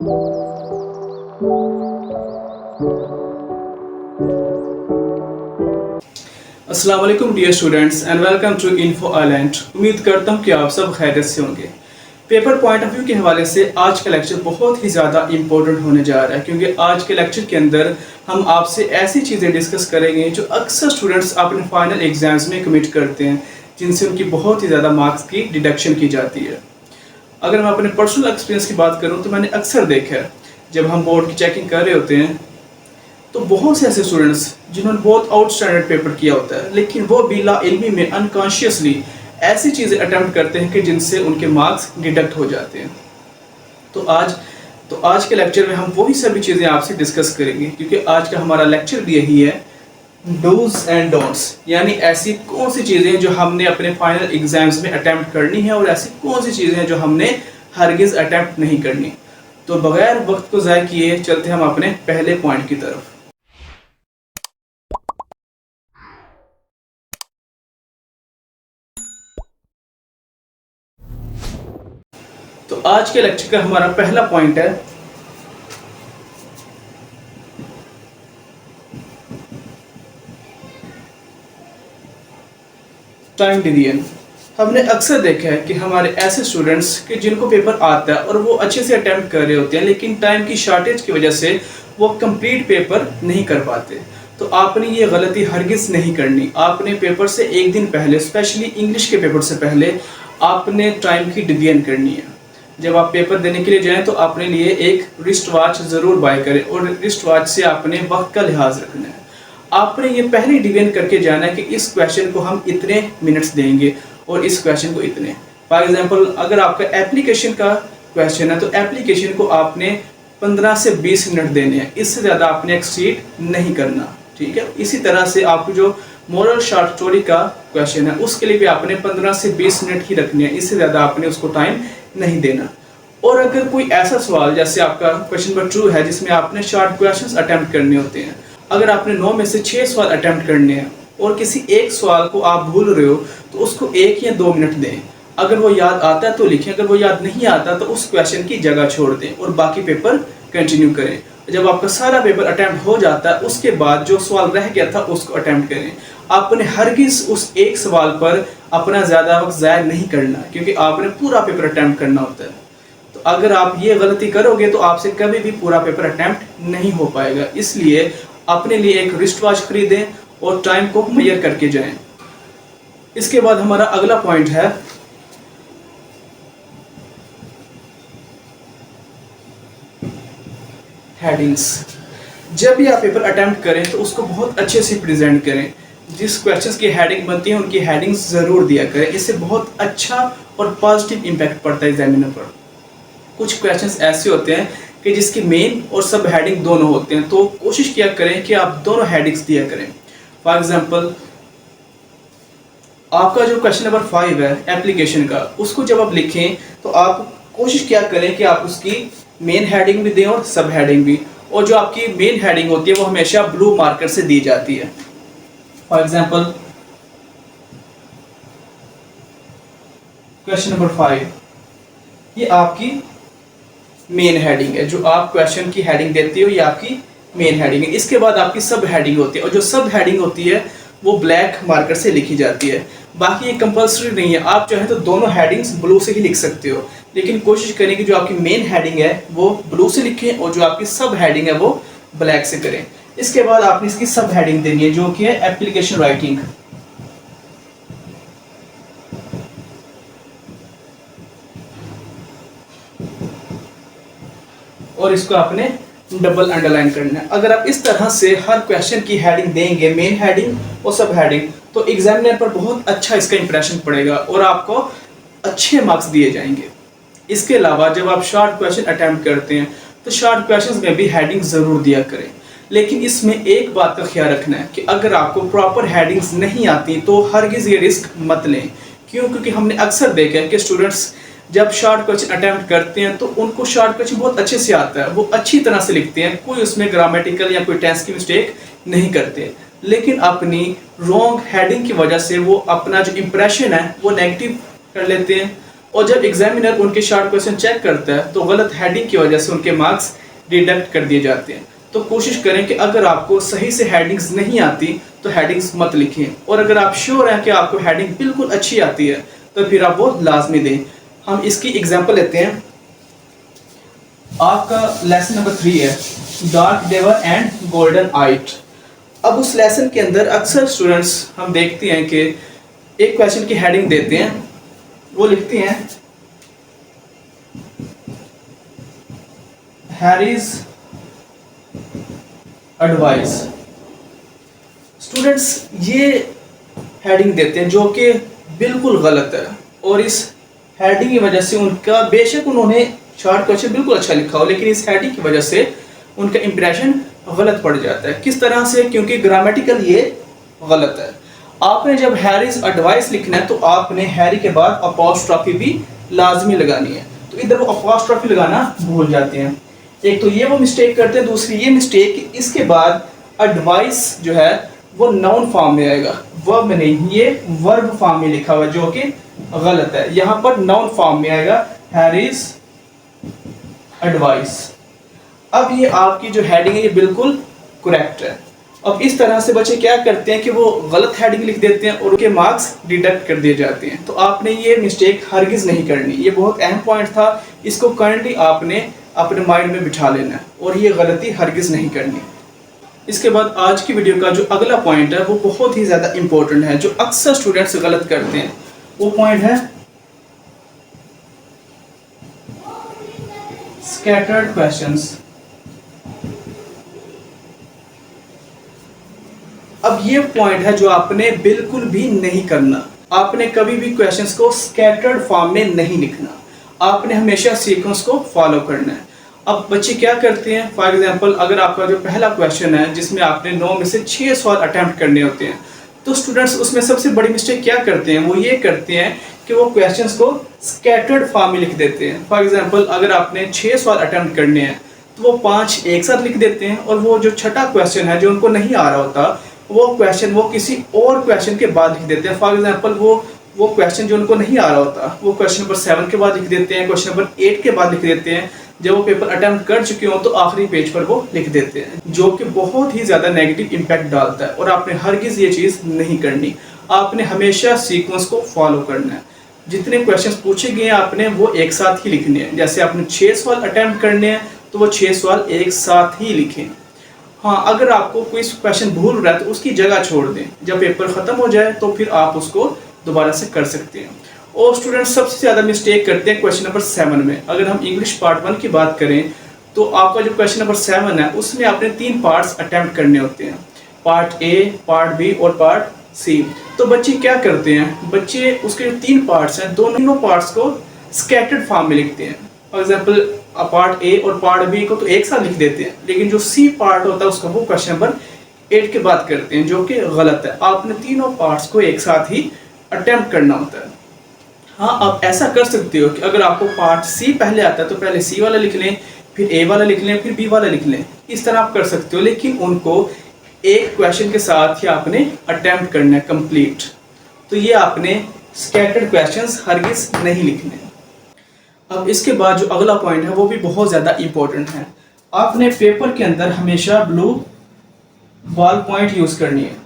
अस्सलाम वालेकुम dear students and welcome to Info Island. उम्मीद करता हूँ कि आप सब खैरियत से होंगे। पेपर पॉइंट ऑफ व्यू के हवाले से आज का लेक्चर बहुत ही ज़्यादा इंपॉर्टेंट होने जा रहा है, क्योंकि आज के लेक्चर के अंदर हम आपसे ऐसी चीज़ें डिस्कस करेंगे जो अक्सर स्टूडेंट्स अपने फाइनल एग्जाम्स में कमिट करते हैं, जिनसे उनकी बहुत ही ज़्यादा मार्क्स की डिडक्शन की जाती है। अगर मैं अपने पर्सनल एक्सपीरियंस की बात करूँ तो मैंने अक्सर देखा है, जब हम बोर्ड की चेकिंग कर रहे होते हैं तो बहुत से ऐसे स्टूडेंट्स जिन्होंने बहुत आउटस्टैंडर्ड पेपर किया होता है, लेकिन वो बिला इल्मी में अनकॉन्शियसली ऐसी चीज़ें अटेम्प्ट करते हैं कि जिनसे उनके मार्क्स डिडक्ट हो जाते हैं। तो आज के लेक्चर में हम वही सभी चीज़ें आपसे डिस्कस करेंगे, क्योंकि आज का हमारा लेक्चर भी यही है, डूज एंड डोंट्स, यानी ऐसी कौन सी चीज़ें जो हमने अपने फाइनल एग्जाम्स में अटेम्प्ट करनी है और ऐसी कौन सी चीज़ें जो हमने हरगिज़ अटेम्प्ट नहीं करनी। तो बगैर वक्त को ज़ाय किए चलते हम अपने पहले पॉइंट की तरफ। तो आज के लेक्चर का हमारा पहला पॉइंट है टाइम डिवीजन। हमने अक्सर देखा है कि हमारे ऐसे स्टूडेंट्स कि जिनको पेपर आता है और वो अच्छे से अटेम्प्ट कर रहे होते हैं, लेकिन टाइम की शॉर्टेज की वजह से वो कंप्लीट पेपर नहीं कर पाते। तो आपने ये गलती हरगिज़ नहीं करनी। आपने पेपर से एक दिन पहले, स्पेशली इंग्लिश के पेपर से पहले, आपने टाइम की डिवीजन करनी है। जब आप पेपर देने के लिए जाएं तो अपने लिए एक रिस्ट वॉच ज़रूर बाय करें और रिस्ट वॉच से आपने वक्त का लिहाज रखना है। आपने ये पहले डिवीजन करके जाना है कि इस क्वेश्चन को हम इतने मिनट्स देंगे और इस क्वेश्चन को इतने। फॉर एग्जांपल, अगर आपका एप्लीकेशन का क्वेश्चन है तो एप्लीकेशन को आपने 15 से 20 मिनट देने हैं, इससे ज़्यादा आपने एक्सीड नहीं करना, ठीक है। इसी तरह से आपको जो मोरल शॉर्ट स्टोरी का क्वेश्चन है उसके लिए भी आपने 15 से 20 मिनट ही रखने हैं, इससे ज़्यादा आपने उसको टाइम नहीं देना। और अगर कोई ऐसा सवाल, जैसे आपका क्वेश्चन नंबर 2 है जिसमें आपने शॉर्ट क्वेश्चंस अटेम्प्ट करने होते हैं, अगर आपने 9 में से 6 सवाल अटेम्प्ट करने हैं और किसी एक सवाल को आप भूल रहे हो तो उसको 1 या 2 मिनट दें। अगर वो याद आता है तो लिखें, अगर वो याद नहीं आता तो उस क्वेश्चन की जगह छोड़ दें और बाकी पेपर कंटिन्यू करें। जब आपका सारा पेपर अटेम्प्ट हो जाता है उसके बाद जो सवाल रह गया था उसको अटेम्प्ट करें। आपने हरगिज़ उस एक सवाल पर अपना ज़्यादा वक्त ज़ाया नहीं करना, क्योंकि आपने पूरा पेपर अटेम्प्ट करना होता है। तो अगर आप ये गलती करोगे तो आपसे कभी भी पूरा पेपर अटेम्प्ट नहीं हो पाएगा। इसलिए अपने लिए एक रिस्ट वॉच खरीदें और टाइम को मेजर करके जाएं। इसके बाद हमारा अगला पॉइंट है हेडिंग्स। जब भी आप पेपर अटेम्प्ट करें तो उसको बहुत अच्छे से प्रेजेंट करें। जिस क्वेश्चंस की हेडिंग बनती है उनकी हेडिंग्स ज़रूर दिया करें। इससे बहुत अच्छा और पॉजिटिव इम्पैक्ट पड़ता है एग्जामिनर पर। कुछ क्वेश्चंस ऐसे होते हैं कि जिसकी मेन और सब हेडिंग दोनों होते हैं, तो कोशिश किया करें कि आप दोनों हेडिंग्स दिया करें। फॉर एग्जांपल, आपका जो क्वेश्चन नंबर 5 है एप्लीकेशन का, उसको जब आप लिखें तो आप कोशिश किया करें कि आप उसकी मेन हेडिंग भी दें और सब हेडिंग भी। और जो आपकी मेन हेडिंग होती है वो हमेशा ब्लू मार्कर से दी जाती है। फॉर एग्जांपल, क्वेश्चन नंबर 5 ये आपकी मेन हेडिंग है। जो आप क्वेश्चन की हेडिंग देते हो ये आपकी मेन हेडिंग है। इसके बाद आपकी सब हेडिंग होती है और जो सब हेडिंग होती है वो ब्लैक मार्कर से लिखी जाती है। बाकी ये कंपलसरी नहीं है, आप चाहें तो दोनों हेडिंग्स ब्लू से ही लिख सकते हो, लेकिन कोशिश करें कि जो आपकी मेन हेडिंग है वो ब्लू से लिखें और जो आपकी सब हेडिंग है वो ब्लैक से करें। इसके बाद आपने इसकी सब हेडिंग देनी है जो कि है एप्लीकेशन राइटिंग। और इसको आपने डबल अंडरलाइन करना है। अगर आप इस तरह से हर क्वेश्चन की हेडिंग देंगे, मेन हेडिंग और सब हेडिंग, तो एग्जामिनर पर बहुत अच्छा इसका इंप्रेशन पड़ेगा और आपको अच्छे मार्क्स दिए जाएंगे। इसके अलावा जब आप शॉर्ट क्वेश्चन अटैम्प्ट करते हैं तो शॉर्ट क्वेश्चंस में भी हेडिंग ज़रूर दिया करें, लेकिन इसमें एक बात का ख्याल रखना है कि अगर आपको प्रॉपर हेडिंग्स नहीं आती तो हरगिज़ ये रिस्क मत लें। क्यों? क्योंकि हमने अक्सर देखा है कि स्टूडेंट्स जब शॉर्ट क्वेश्चन अटैम्प्ट करते हैं तो उनको शॉर्ट क्वेश्चन बहुत अच्छे से आता है, वो अच्छी तरह से लिखते हैं, कोई उसमें ग्रामेटिकल या कोई टेंस की मिस्टेक नहीं करते, लेकिन अपनी रॉन्ग हेडिंग की वजह से वो अपना जो इम्प्रेशन है वो नेगेटिव कर लेते हैं और जब एग्जामिनर उनके शॉर्ट क्वेश्चन चेक करता है तो गलत हेडिंग की वजह से उनके मार्क्स डिडक्ट कर दिए जाते हैं। तो कोशिश करें कि अगर आपको सही से हेडिंग्स नहीं आती तो हेडिंग्स मत लिखें, और अगर आप श्योर हैं कि आपको हेडिंग बिल्कुल अच्छी आती है तो फिर आप वो लाजमी दें। हम इसकी एग्जांपल लेते हैं। आपका लेसन नंबर 3 है डार्क डेवर एंड गोल्डन आइट। अब उस लेसन के अंदर अक्सर स्टूडेंट्स हम देखते हैं कि एक क्वेश्चन की हेडिंग देते हैं, वो लिखते हैं हैरीज एडवाइस। स्टूडेंट्स ये हेडिंग देते हैं जो कि बिल्कुल गलत है, और इस हेडिंग की वजह से उनका, बेशक उन्होंने शॉर्ट क्वेश्चन बिल्कुल अच्छा लिखा हो, लेकिन इस हेडिंग की वजह से उनका इंप्रेशन गलत पड़ जाता है। किस तरह से? क्योंकि ग्रामेटिकल ये गलत है। आपने जब हैरीज एडवाइस लिखना है तो आपने हैरी के बाद अपॉस्ट्रॉफी भी लाजमी लगानी है, तो इधर वो अपॉस्ट्रॉफी लगाना भूल जाते हैं। एक तो ये वो मिस्टेक करते हैं, दूसरी ये मिस्टेक इसके बाद एडवाइस जो है वो नाउन फॉर्म में आएगा, वर्ब में नहीं, ये वर्ब फॉर्म में लिखा हुआ है जो कि गलत है। यहाँ पर नाउन फॉर्म में आएगा हैरीज एडवाइस। अब ये आपकी जो हेडिंग है ये बिल्कुल करेक्ट है। अब इस तरह से बच्चे क्या करते हैं कि वो गलत हेडिंग लिख देते हैं और उनके मार्क्स डिडक्ट कर दिए जाते हैं। तो आपने ये मिस्टेक हरगिज़ नहीं करनी, ये बहुत अहम पॉइंट था, इसको करंटली आपने अपने माइंड में बिठा लेना है और ये गलती हरगिज़ नहीं करनी। इसके बाद आज की वीडियो का जो अगला पॉइंट है वो बहुत ही ज़्यादा इंपॉर्टेंट है, जो अक्सर स्टूडेंट्स गलत करते हैं। वो पॉइंट है स्कैटर्ड क्वेश्चंस। अब ये पॉइंट है जो आपने बिल्कुल भी नहीं करना। आपने कभी भी क्वेश्चंस को स्कैटर्ड फॉर्म में नहीं लिखना, आपने हमेशा सीक्वेंस को फॉलो करना है। अब बच्चे क्या करते हैं, फॉर एग्जांपल अगर आपका जो पहला क्वेश्चन है जिसमें आपने 9 में से 6 सवाल अटैम्प्ट करने होते हैं, तो स्टूडेंट्स उसमें सबसे बड़ी मिस्टेक क्या करते हैं, वो ये करते हैं कि वो क्वेश्चंस को स्कैटर्ड फॉर्म में लिख देते हैं। फॉर एग्जांपल अगर आपने 6 सवाल अटैम्प्ट करने हैं तो वो 5 एक साथ लिख देते हैं, और वो जो छठा क्वेश्चन है जो उनको नहीं आ रहा होता वो क्वेश्चन वो किसी और क्वेश्चन के बाद लिख देते हैं। फॉर एग्जांपल वो क्वेश्चन जो उनको नहीं आ रहा होता वो क्वेश्चन नंबर 7 के बाद लिख देते हैं, क्वेश्चन नंबर 8 के बाद लिख देते हैं। जब वो पेपर अटेम्प्ट कर चुके हो तो आखिरी पेज पर वो लिख देते हैं, जो कि बहुत ही ज़्यादा नेगेटिव इम्पैक्ट डालता है। और आपने हरगिज़ ये चीज़ नहीं करनी, आपने हमेशा सीक्वेंस को फॉलो करना है। जितने क्वेश्चंस पूछे गए हैं आपने वो एक साथ ही लिखने हैं। जैसे आपने 6 सवाल अटेम्प्ट करने हैं तो वो 6 सवाल एक साथ ही लिखें। हाँ, अगर आपको कोई क्वेश्चन भूल रहा है तो उसकी जगह छोड़ दें, जब पेपर ख़त्म हो जाए तो फिर आप उसको दोबारा से कर सकते हैं। और स्टूडेंट्स सबसे ज़्यादा मिस्टेक करते हैं क्वेश्चन नंबर 7 में। अगर हम इंग्लिश पार्ट 1 की बात करें तो आपका जो क्वेश्चन नंबर 7 है उसमें आपने 3 पार्ट्स अटैम्प्ट करने होते हैं, पार्ट ए, पार्ट बी और पार्ट सी। तो बच्चे क्या करते हैं, बच्चे उसके जो 3 पार्ट्स हैं दोनों पार्ट्स को स्कैटर्ड फॉर्म में लिखते हैं। फॉर एग्जाम्पल पार्ट ए और पार्ट बी को तो एक साथ लिख देते हैं, लेकिन जो सी पार्ट होता है उसका वो क्वेश्चन नंबर 8 के बाद करते हैं, जो कि गलत है। आपने तीनों पार्ट्स को एक साथ ही अटेम्प्ट करना होता है। हाँ, आप ऐसा कर सकते हो कि अगर आपको पार्ट सी पहले आता है तो पहले सी वाला लिख लें, फिर ए वाला लिख लें, फिर बी वाला लिख लें, इस तरह आप कर सकते हो। लेकिन उनको एक क्वेश्चन के साथ ही आपने अटेम्प्ट करना है कंप्लीट। तो ये आपने स्कैटर्ड क्वेश्चंस हरगिज़ नहीं लिखने। अब इसके बाद जो अगला पॉइंट है वो भी बहुत ज़्यादा इम्पोर्टेंट है। आपने पेपर के अंदर हमेशा ब्लू बॉल पॉइंट यूज़ करनी है।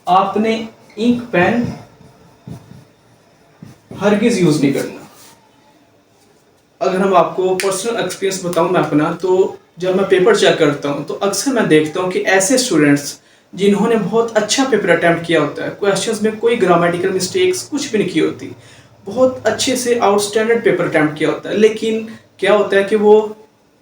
आपने इंक पेन हरगिज़ यूज़ नहीं करना। अगर हम आपको पर्सनल एक्सपीरियंस बताऊं मैं अपना, तो जब मैं पेपर चेक करता हूं तो अक्सर मैं देखता हूं कि ऐसे स्टूडेंट्स जिन्होंने बहुत अच्छा पेपर अटैम्प्ट किया होता है, क्वेश्चंस में कोई ग्रामेटिकल मिस्टेक्स कुछ भी नहीं की होती, बहुत अच्छे से आउटस्टैंडर्ड पेपर अटैम्प्ट किया होता है, लेकिन क्या होता है कि वो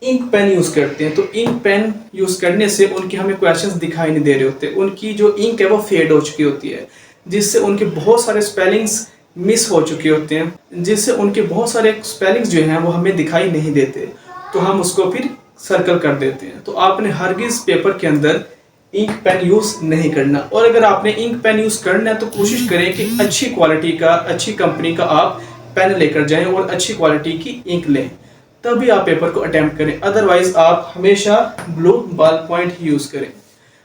इंक पेन यूज़ करते हैं। तो इंक पेन यूज़ करने से उनके हमें क्वेश्चंस दिखाई नहीं दे रहे होते, उनकी जो इंक है वो फेड हो चुकी होती है, जिससे उनके बहुत सारे स्पेलिंग्स मिस हो चुके होते हैं, जिससे उनके बहुत सारे स्पेलिंग्स जो हैं वो हमें दिखाई नहीं देते, तो हम उसको फिर सर्कल कर देते हैं। तो आपने हरगिज़ पेपर के अंदर इंक पेन यूज़ नहीं करना। और अगर आपने इंक पेन यूज़ करना है तो कोशिश करें कि अच्छी क्वालिटी का, अच्छी कंपनी का आप पेन लेकर जाएं और अच्छी क्वालिटी की इंक लें, तभी आप पेपर को अटैम्प्ट करें। अदरवाइज़ आप हमेशा ब्लू बॉल पॉइंट ही यूज़ करें।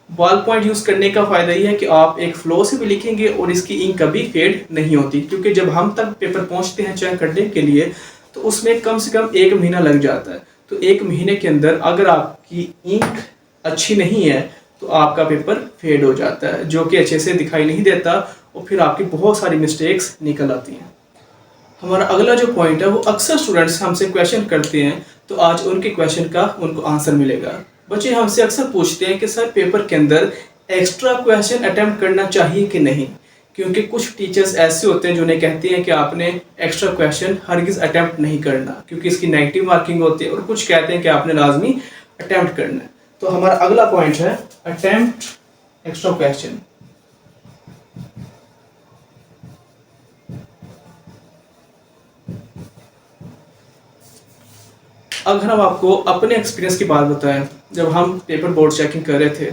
बॉल पॉइंट यूज़ करने का फ़ायदा ये है कि आप एक फ्लो से भी लिखेंगे और इसकी इंक कभी फेड नहीं होती, क्योंकि जब हम तक पेपर पहुंचते हैं चेक करने के लिए तो उसमें कम से कम 1 महीना लग जाता है। तो 1 महीने के अंदर अगर आपकी इंक अच्छी नहीं है तो आपका पेपर फेड हो जाता है, जो कि अच्छे से दिखाई नहीं देता और फिर आपकी बहुत सारी मिस्टेक्स निकल आती हैं। हमारा अगला जो पॉइंट है वो अक्सर स्टूडेंट्स हमसे क्वेश्चन करते हैं, तो आज उनके क्वेश्चन का उनको आंसर मिलेगा। बच्चे हमसे अक्सर पूछते हैं कि सर पेपर के अंदर एक्स्ट्रा क्वेश्चन अटेम्प्ट करना चाहिए कि नहीं, क्योंकि कुछ टीचर्स ऐसे होते हैं जो उन्हें कहते हैं कि आपने एक्स्ट्रा क्वेश्चन हरगिज़ अटेम्प्ट नहीं करना क्योंकि इसकी नेगेटिव मार्किंग होती है, और कुछ कहते हैं कि आपने लाजमी अटेम्प्ट करना है। तो हमारा अगला पॉइंट है अटेम्प्ट एक्स्ट्रा क्वेश्चन। अगर हम आपको अपने एक्सपीरियंस की बात बताएं, जब हम पेपर बोर्ड चेकिंग कर रहे थे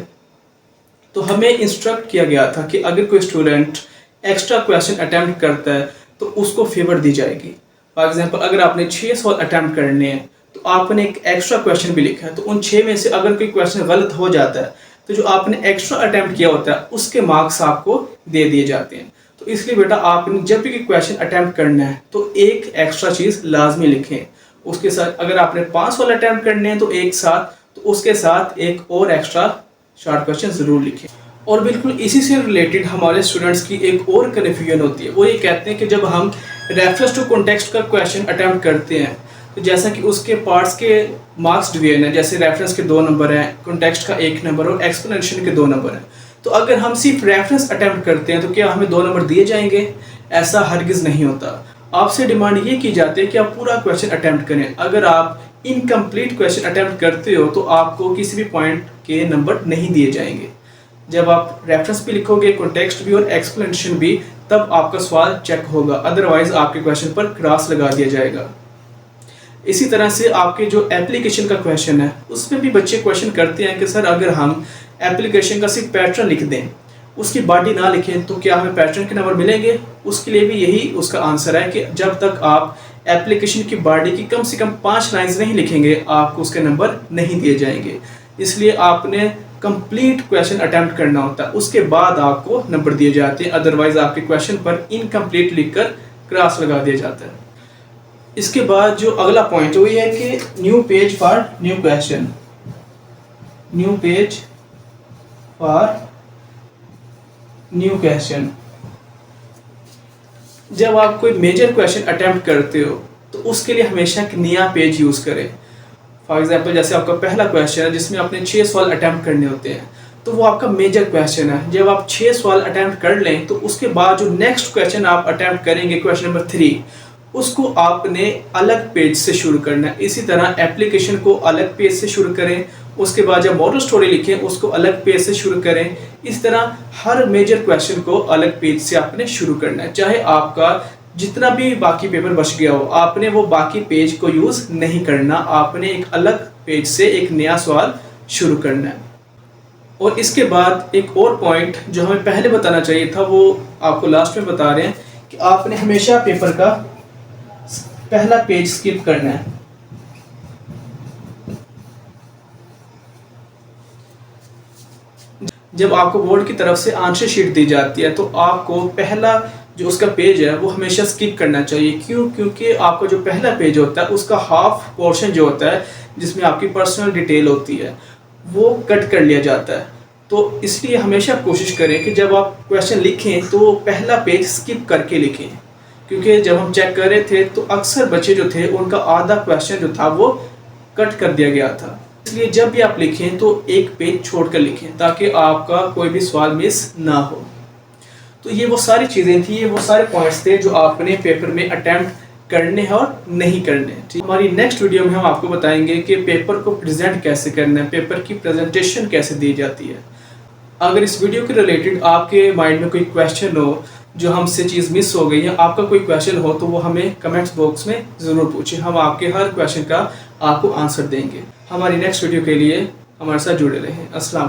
तो हमें इंस्ट्रक्ट किया गया था कि अगर कोई स्टूडेंट एक्स्ट्रा क्वेश्चन अटेम्प्ट करता है तो उसको फेवर दी जाएगी। फॉर एग्जांपल अगर आपने 6 सवाल अटेम्प्ट करने हैं तो आपने एक एक्स्ट्रा क्वेश्चन भी लिखा है, तो उन 6 में से अगर कोई क्वेश्चन गलत हो जाता है तो जो आपने एक्स्ट्रा अटेम्प्ट किया होता है उसके मार्क्स आपको दे दिए जाते हैं। तो इसलिए बेटा आपने जब भी क्वेश्चन अटेम्प्ट करना है तो एक एक्स्ट्रा चीज़ लाजमी लिखें। उसके साथ अगर आपने 5 सवाल अटेम्प्ट करने हैं तो एक साथ, तो उसके साथ एक और एक्स्ट्रा शॉर्ट क्वेश्चन ज़रूर लिखें। और बिल्कुल इसी से रिलेटेड हमारे स्टूडेंट्स की एक और कन्फ्यूजन होती है, वो ये कहते हैं कि जब हम रेफरेंस टू कॉन्टेक्स्ट का क्वेश्चन अटेम्प्ट करते हैं तो जैसा कि उसके पार्ट्स के मार्क्स डिवीजन है, जैसे रेफरेंस के 2 नंबर हैं, कॉन्टेक्स्ट का 1 नंबर और एक्सप्लेनेशन के 2 नंबर हैं। तो अगर हम सिर्फ रेफरेंस अटेम्प्ट करते हैं तो क्या हमें 2 नंबर दिए जाएंगे? ऐसा हरगिज़ नहीं होता। आपसे डिमांड ये की जाती है कि आप पूरा क्वेश्चन अटेम्प्ट करें। अगर आप इनकम्प्लीट क्वेश्चन अटेम्प्ट करते हो तो आपको किसी भी पॉइंट के नंबर नहीं दिए जाएंगे। जब आप रेफरेंस भी लिखोगे, कॉन्टेक्स्ट भी और एक्सप्लेनेशन भी, तब आपका सवाल चेक होगा, अदरवाइज आपके क्वेश्चन पर क्रॉस लगा दिया जाएगा। इसी तरह से आपके जो एप्लीकेशन का क्वेश्चन है उसमें भी बच्चे क्वेश्चन करते हैं कि सर अगर हम एप्लीकेशन का सिर्फ पैटर्न लिख दें, उसकी बॉडी ना लिखें, तो क्या हमें पैटर्न के नंबर मिलेंगे? उसके लिए भी यही उसका आंसर है कि जब तक आप एप्लीकेशन की बॉडी की कम से कम 5 लाइंस नहीं लिखेंगे आपको उसके नंबर नहीं दिए जाएंगे। इसलिए आपने कंप्लीट क्वेश्चन अटेम्प्ट करना होता है, उसके बाद आपको नंबर दिए जाते हैं, अदरवाइज आपके क्वेश्चन पर इनकम्प्लीट लिखकर क्रॉस लगा दिया जाता है। इसके बाद जो अगला पॉइंट है वो ये है कि new page for new question. New page for new question. जब आप कोई मेजर क्वेश्चन अटेम्प्ट करते हो तो उसके लिए हमेशा एक नया पेज यूज़ करें। फॉर एग्जांपल जैसे आपका पहला क्वेश्चन है जिसमें आपने 6 सवाल अटेम्प्ट करने होते हैं, तो वो आपका मेजर क्वेश्चन है। जब आप 6 सवाल अटेम्प्ट कर लें तो उसके बाद जो नेक्स्ट क्वेश्चन आप अटेम्प्ट करेंगे, क्वेश्चन नंबर 3, उसको आपने अलग पेज से शुरू करना है। इसी तरह एप्लीकेशन को अलग पेज से शुरू करें, उसके बाद जब मॉडल स्टोरी लिखें उसको अलग पेज से शुरू करें। इस तरह हर मेजर क्वेश्चन को अलग पेज से आपने शुरू करना है। चाहे आपका जितना भी बाकी पेपर बच गया हो, आपने वो बाकी पेज को यूज़ नहीं करना, आपने एक अलग पेज से एक नया सवाल शुरू करना है। और इसके बाद एक और पॉइंट जो हमें पहले बताना चाहिए था वो आपको लास्ट में बता रहे हैं कि आपने हमेशा पेपर का पहला पेज स्किप करना है। जब आपको बोर्ड की तरफ से आंसर शीट दी जाती है तो आपको पहला जो उसका पेज है वो हमेशा स्किप करना चाहिए। क्यों? क्योंकि आपका जो पहला पेज होता है उसका हाफ पोर्शन जो होता है जिसमें आपकी पर्सनल डिटेल होती है वो कट कर लिया जाता है। तो इसलिए हमेशा कोशिश करें कि जब आप क्वेश्चन लिखें तो पहला पेज स्किप करके लिखें, क्योंकि जब हम चेक कर रहे थे तो अक्सर बच्चे जो थे उनका आधा क्वेश्चन जो था वो कट कर दिया गया था। इसलिए जब भी आप लिखें तो एक पेज छोड़कर लिखें ताकि आपका कोई भी सवाल मिस ना हो। तो ये वो सारी चीज़ें थी, ये वो सारे पॉइंट्स थे जो आपने पेपर में अटेम्प्ट करने हैं और नहीं करने। ठीक, हमारी नेक्स्ट वीडियो में हम आपको बताएंगे कि पेपर को प्रेजेंट कैसे करना है, पेपर की प्रेजेंटेशन कैसे दी जाती है। अगर इस वीडियो के रिलेटेड आपके माइंड में कोई क्वेश्चन हो, जो हमसे चीज़ मिस हो गई है, आपका कोई क्वेश्चन हो तो वो हमें कमेंट्स बॉक्स में ज़रूर पूछें, हम आपके हर क्वेश्चन का आपको आंसर देंगे। हमारी नेक्स्ट वीडियो के लिए हमारे साथ जुड़े रहें। अस्सलाम।